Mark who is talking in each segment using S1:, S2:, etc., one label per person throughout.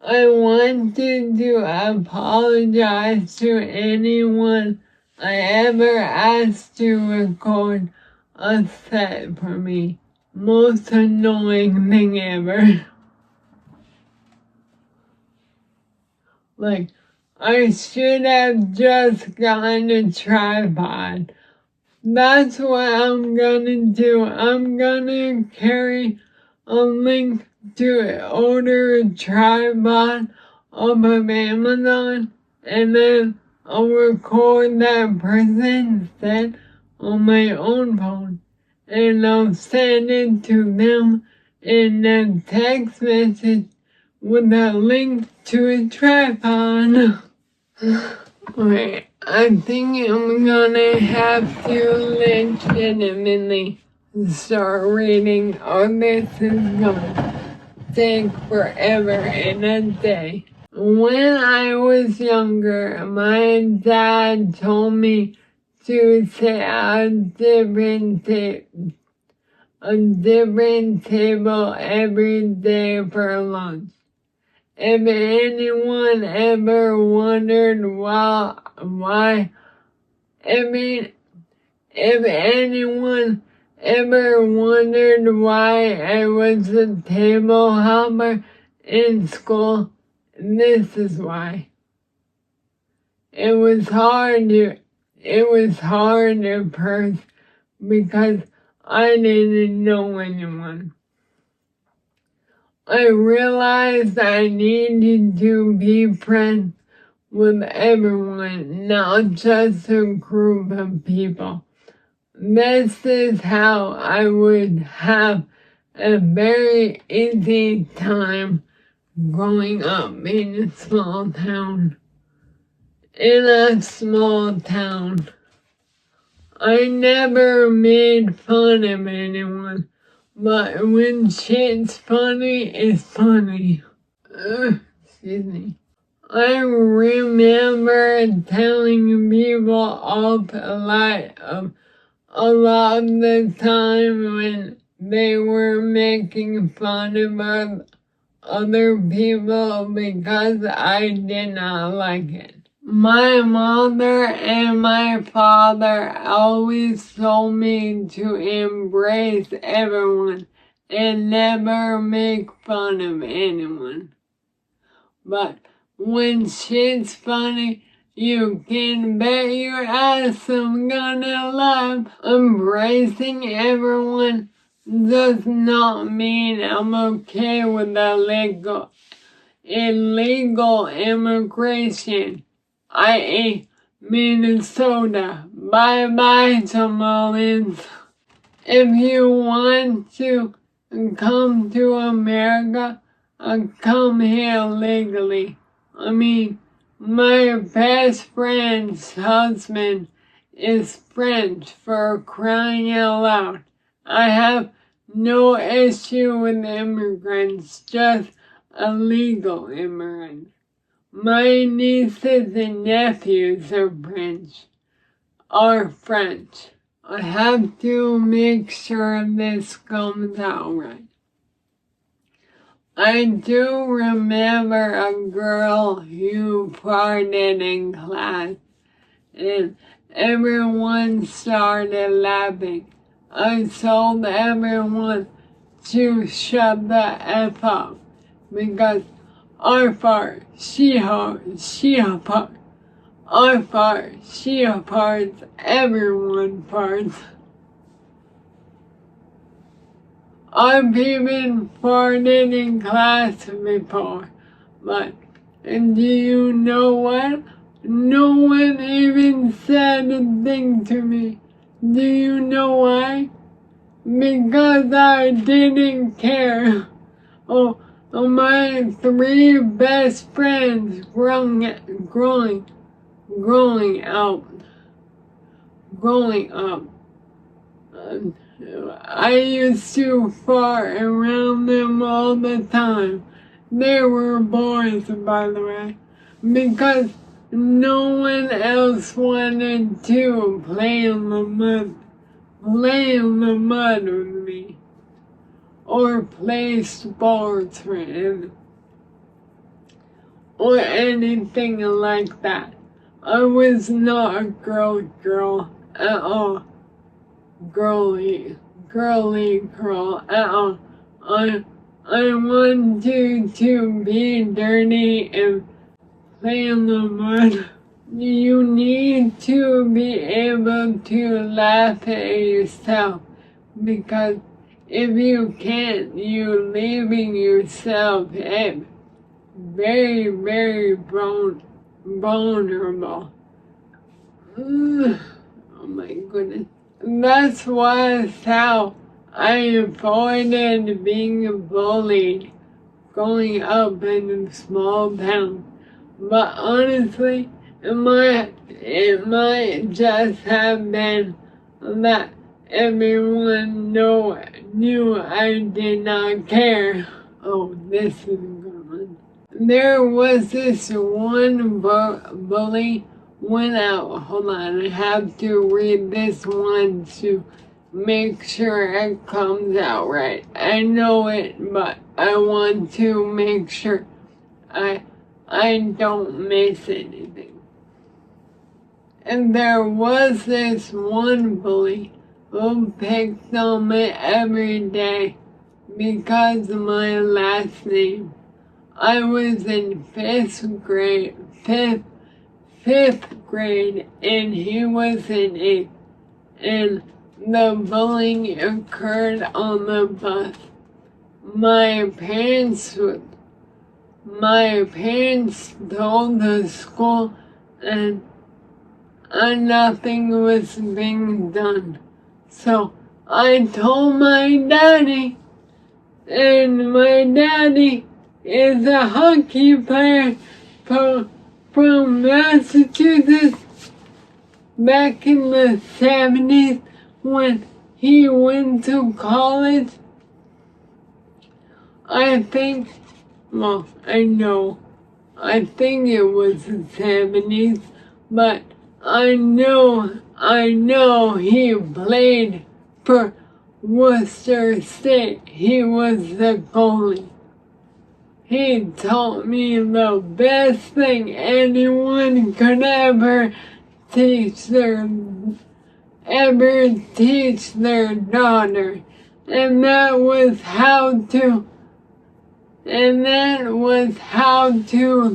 S1: I wanted to apologize to anyone I ever asked to record a set for me. Most annoying thing ever. Like, I should have just gotten a tripod. That's what I'm gonna do. I'm gonna carry a link to order a tripod off of Amazon, and then I'll record that person set on my own phone, and I'll send it to them in a text message with a link to a tripod. Alright, I think I'm gonna have to legitimately start reading, or this is gonna take forever in a day. When I was younger, my dad told me to sit at a different table every day for lunch. If anyone ever wondered if anyone ever wondered why I was a table hopper in school, this is why. It was hard at first because I didn't know anyone. I realized I needed to be friends with everyone, not just a group of people. This is how I would have a very easy time growing up in a small town. I never made fun of anyone. But when shit's funny, it's funny. Excuse me. I remember telling people off a lot of the time when they were making fun of other people because I did not like it. My mother and my father always told me to embrace everyone and never make fun of anyone. But when shit's funny, you can bet your ass I'm gonna laugh. Embracing everyone does not mean I'm okay with illegal immigration, i.e. Minnesota. Bye-bye, Somalians. If you want to come to America, come here legally. I mean, my best friend's husband is French, for crying out loud. I have no issue with immigrants, just illegal immigrants. My nieces and nephews are French. I have to make sure this comes out right. I do remember a girl who farted in class, and everyone started laughing. I told everyone to shut the F up, because I fart, she farts, I fart, she farts, everyone farts. I've even farted in class before, but do you know what? No one even said a thing to me. Do you know why? Because I didn't care. My three best friends growing up, I used to fart around them all the time. They were boys, by the way, because no one else wanted to play in the mud with me, or play sports for him. or anything like that. I was not a girl at all. Girly girl at all. I wanted to be dirty and play in the mud. You need to be able to laugh at yourself, because if you can't, you're leaving yourself very, very vulnerable. Oh my goodness. That's how I avoided being bullied growing up in a small town. But honestly, it might just have been that everyone knew I did not care. Oh, this is a good one. There was this one bully went out. Hold on, I have to read this one to make sure it comes out right. I know it, but I want to make sure I don't miss anything. And there was this one bully who picked on me every day because of my last name. I was in fifth grade, and he was in eighth, and the bullying occurred on the bus. My parents told the school, and nothing was being done. So I told my daddy, and my daddy is a hockey player from Massachusetts back in the 70s when he went to college. I think it was the 70s, but I know he played for Worcester State. He was the goalie. He taught me the best thing anyone could ever teach their daughter, and that was how to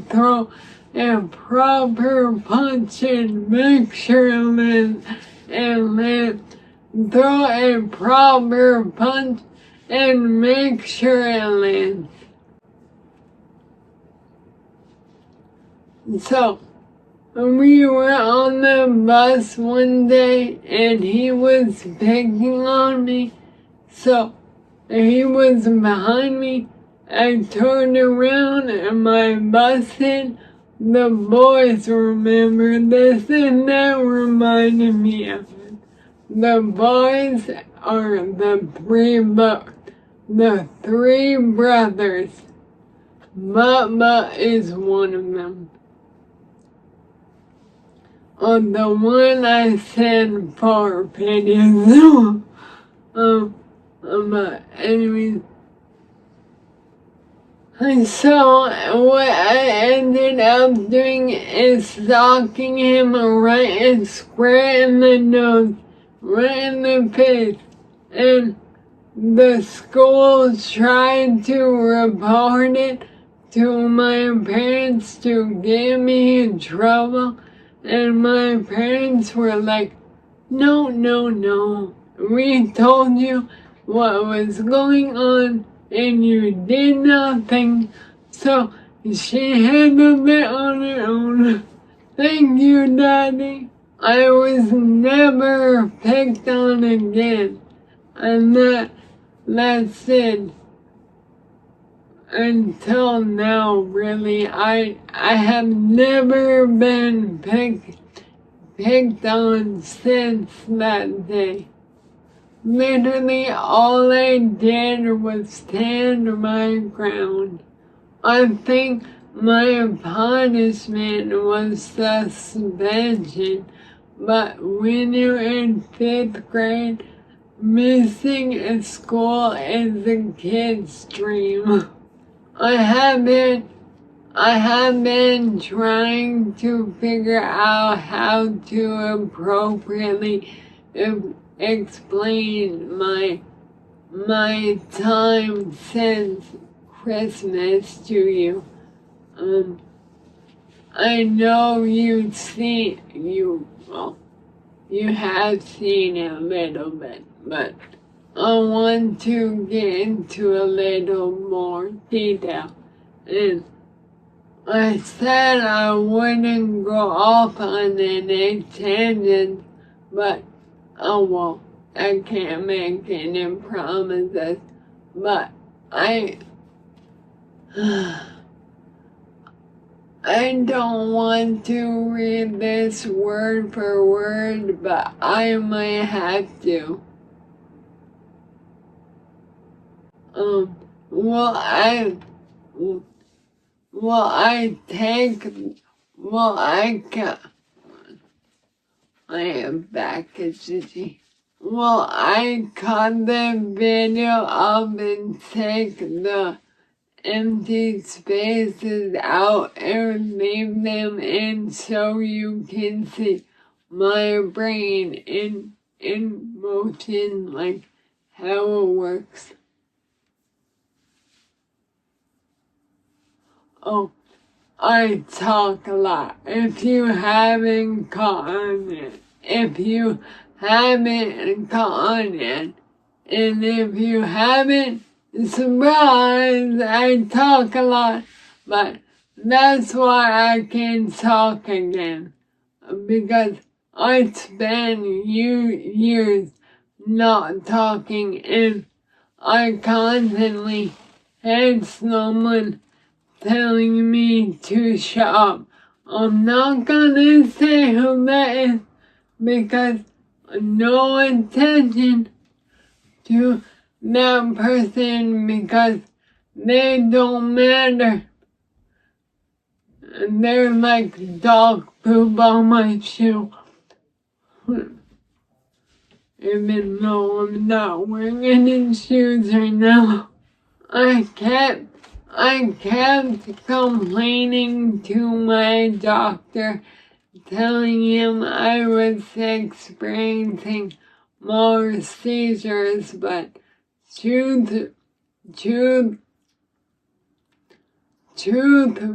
S1: throw a proper punch and make sure it lands, throw a proper punch and make sure it lands. So, we were on the bus one day and he was picking on me. So, he was behind me. I turned around and my bus hit. The boys remember this and that reminded me of it. The boys are the three brothers. Bubba is one of them. On the one I sent for videos. But anyways. And so what I ended up doing is stalking him right square in the nose, right in the face. And the school tried to report it to my parents to get me in trouble. And my parents were like, no, we told you what was going on and you did nothing, so she handled it on her own. Thank you, Daddy. I was never picked on again, and that's it. Until now, really, I have never been picked on since that day. Literally, all I did was stand my ground. I think my punishment was suspension, but when you're in 5th grade, missing a school is a kid's dream. I I have been trying to figure out how to appropriately explain my time since Christmas to you. I know you have seen it a little bit, but I want to get into a little more detail. And I said I wouldn't go off on any tangent, but oh well, I can't make any promises. But I don't want to read this word for word, but I might have to. Well, I am back at City. Well, I cut the video up and take the empty spaces out and leave them in so you can see my brain in motion, like how it works. Oh, I talk a lot. If you haven't caught on it, and if you haven't, surprise, I talk a lot, but that's why I can talk again, because I spent years not talking, and I constantly had someone telling me to shut up. I'm not gonna say who that is because no attention to that person because they don't matter. And they're like dog poop on my shoe. Even though I'm not wearing any shoes right now. I kept complaining to my doctor, telling him I was experiencing more seizures, but truth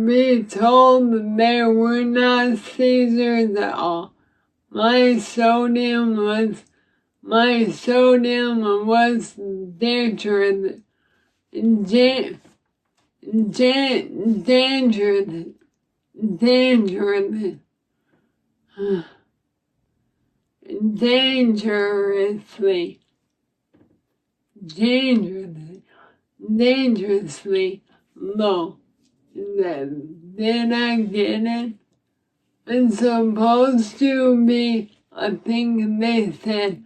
S1: be told, there were not seizures at all. My sodium was dangerous. Dangerously low. Did I get it? It's supposed to be, I think they said,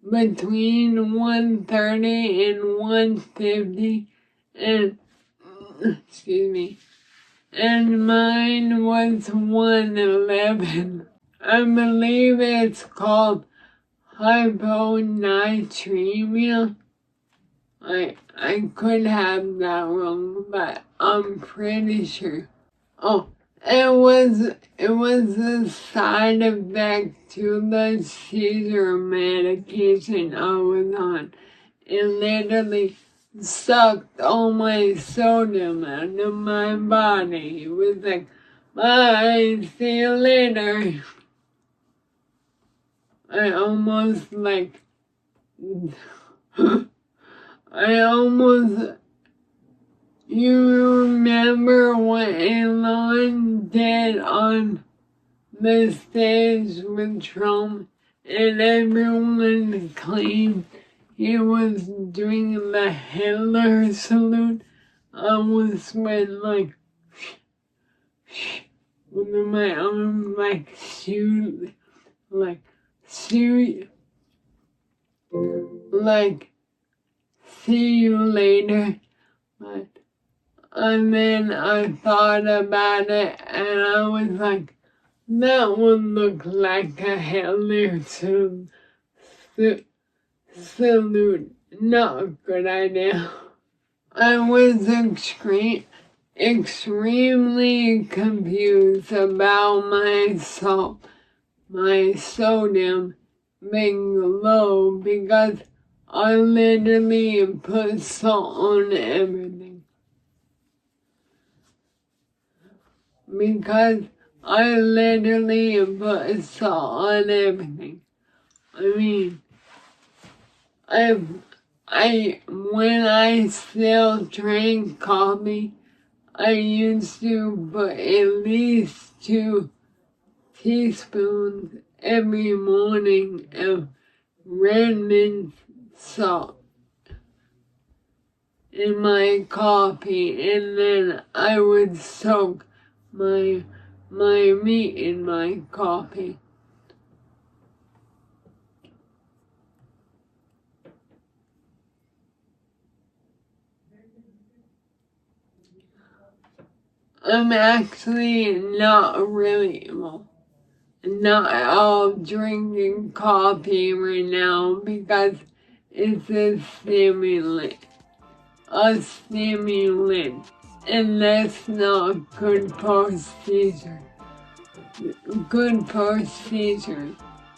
S1: between 130 and 150, and, excuse me, and mine was 111. I believe it's called hyponatremia. I could have that wrong, but I'm pretty sure. Oh, it was a side effect to the seizure medication I was on. It literally sucked all my sodium out of my body. It was like, bye, see you later. I almost you remember what Elon did on the stage with Trump, and everyone claimed he was doing the Hitler salute? I was with with my arms see you later, but and then I thought about it and I was like, that would look like a Hitler salute. Not a good idea. I was extremely confused about my sodium being low because I literally put salt on everything. Because I literally put salt on everything. I mean, when I still drank coffee, I used to put at least 2 teaspoons every morning of red mint salt in my coffee, and then I would soak my meat in my coffee. I'm actually not all drinking coffee right now because it's a stimulant, and that's not good for seizures.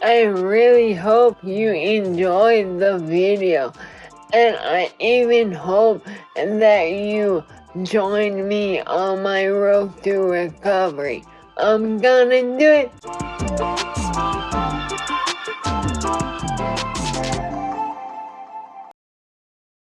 S1: I really hope you enjoyed the video, and I even hope that you join me on my road to recovery. I'm gonna do it!